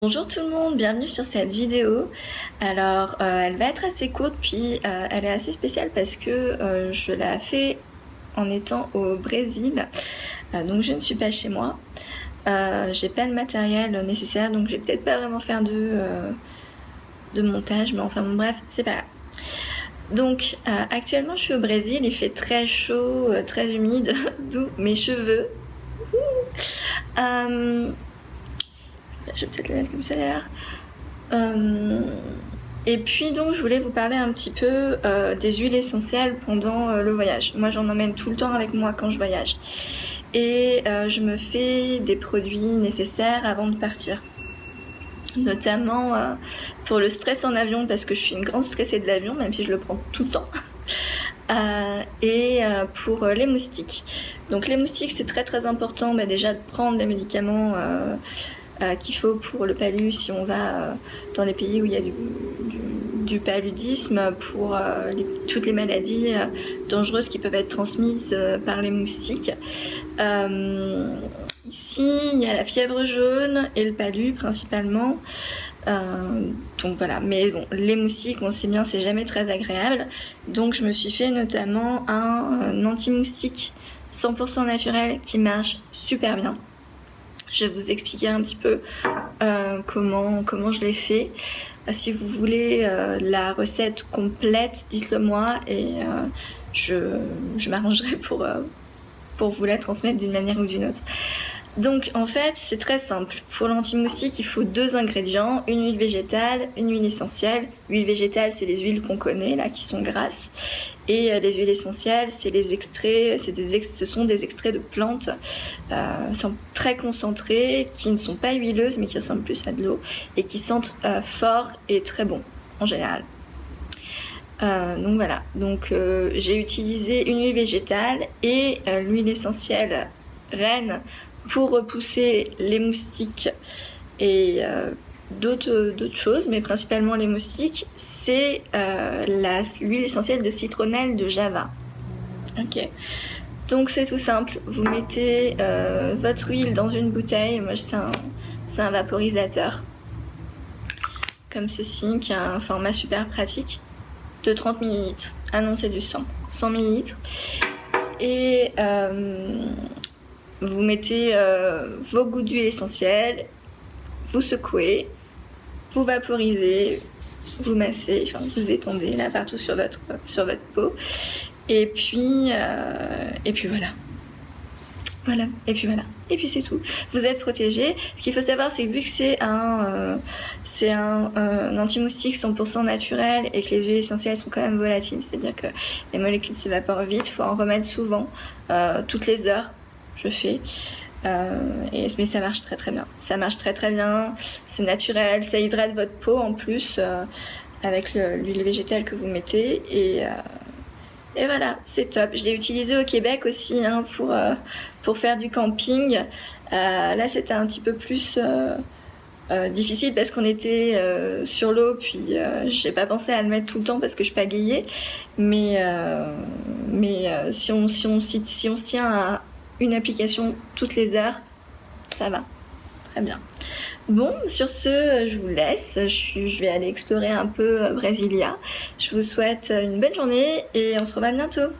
Bonjour tout le monde, bienvenue sur cette vidéo. Alors elle va être assez courte puis elle est assez spéciale parce que je la fais en étant au Brésil, donc je ne suis pas chez moi. J'ai pas le matériel nécessaire donc je vais peut-être pas vraiment faire de montage, mais enfin bon, bref, c'est pas grave. Donc actuellement je suis au Brésil, il fait très chaud, très humide, d'où mes cheveux. Je vais peut-être les mettre comme ça d'ailleurs. Et puis donc je voulais vous parler un petit peu des huiles essentielles pendant le voyage. Moi j'en emmène tout le temps avec moi quand je voyage. Et je me fais des produits nécessaires avant de partir. Notamment pour le stress en avion, parce que je suis une grande stressée de l'avion, même si je le prends tout le temps. Et pour les moustiques. Donc les moustiques, c'est très très important déjà de prendre des médicaments qu'il faut pour le palud si on va dans les pays où il y a du paludisme, pour toutes les maladies dangereuses qui peuvent être transmises par les moustiques. Ici, il y a la fièvre jaune et le palu principalement. Donc voilà, mais bon, les moustiques, on sait bien, c'est jamais très agréable. Donc je me suis fait notamment un anti-moustique 100% naturel qui marche super bien. Je vais vous expliquer un petit peu comment je l'ai fait. Si vous voulez la recette complète, dites-le moi et je m'arrangerai pour vous la transmettre d'une manière ou d'une autre. Donc en fait c'est très simple. Pour l'anti-moustique il faut 2 ingrédients, une huile végétale, une huile essentielle. L'huile végétale c'est les huiles qu'on connaît là qui sont grasses. Et les huiles essentielles, c'est les extraits, ce sont des extraits de plantes sont très concentrés, qui ne sont pas huileuses mais qui ressemblent plus à de l'eau et qui sentent fort et très bon en général. Donc voilà, donc j'ai utilisé une huile végétale et l'huile essentielle reine pour repousser les moustiques et d'autres choses, mais principalement les moustiques, c'est l'huile essentielle de citronnelle de Java. Ok. Donc c'est tout simple, vous mettez votre huile dans une bouteille, moi c'est un vaporisateur, comme ceci, qui a un format super pratique, de 30 ml. Ah non, c'est du 100 ml. Et vous mettez vos gouttes d'huile essentielle, vous secouez, vous vaporisez, vous massez, enfin vous étendez là partout sur votre peau. Et puis voilà. Voilà, et puis voilà. Et puis c'est tout. Vous êtes protégé. Ce qu'il faut savoir, c'est que vu que c'est un anti-moustique 100% naturel et que les huiles essentielles sont quand même volatiles, c'est-à-dire que les molécules s'évaporent vite, il faut en remettre souvent, toutes les heures, je fais. Mais ça marche très très bien. Ça marche très très bien, c'est naturel, ça hydrate votre peau en plus avec l'huile végétale que vous mettez et voilà, c'est top. Je l'ai utilisé au Québec aussi pour faire du camping. Là c'était un petit peu plus difficile parce qu'on était sur l'eau, puis j'ai pas pensé à le mettre tout le temps parce que je pagayais, mais si on se tient à une application toutes les heures, ça va, très bien. Bon, sur ce, je vous laisse, je vais aller explorer un peu Brasilia. Je vous souhaite une bonne journée et on se revoit bientôt.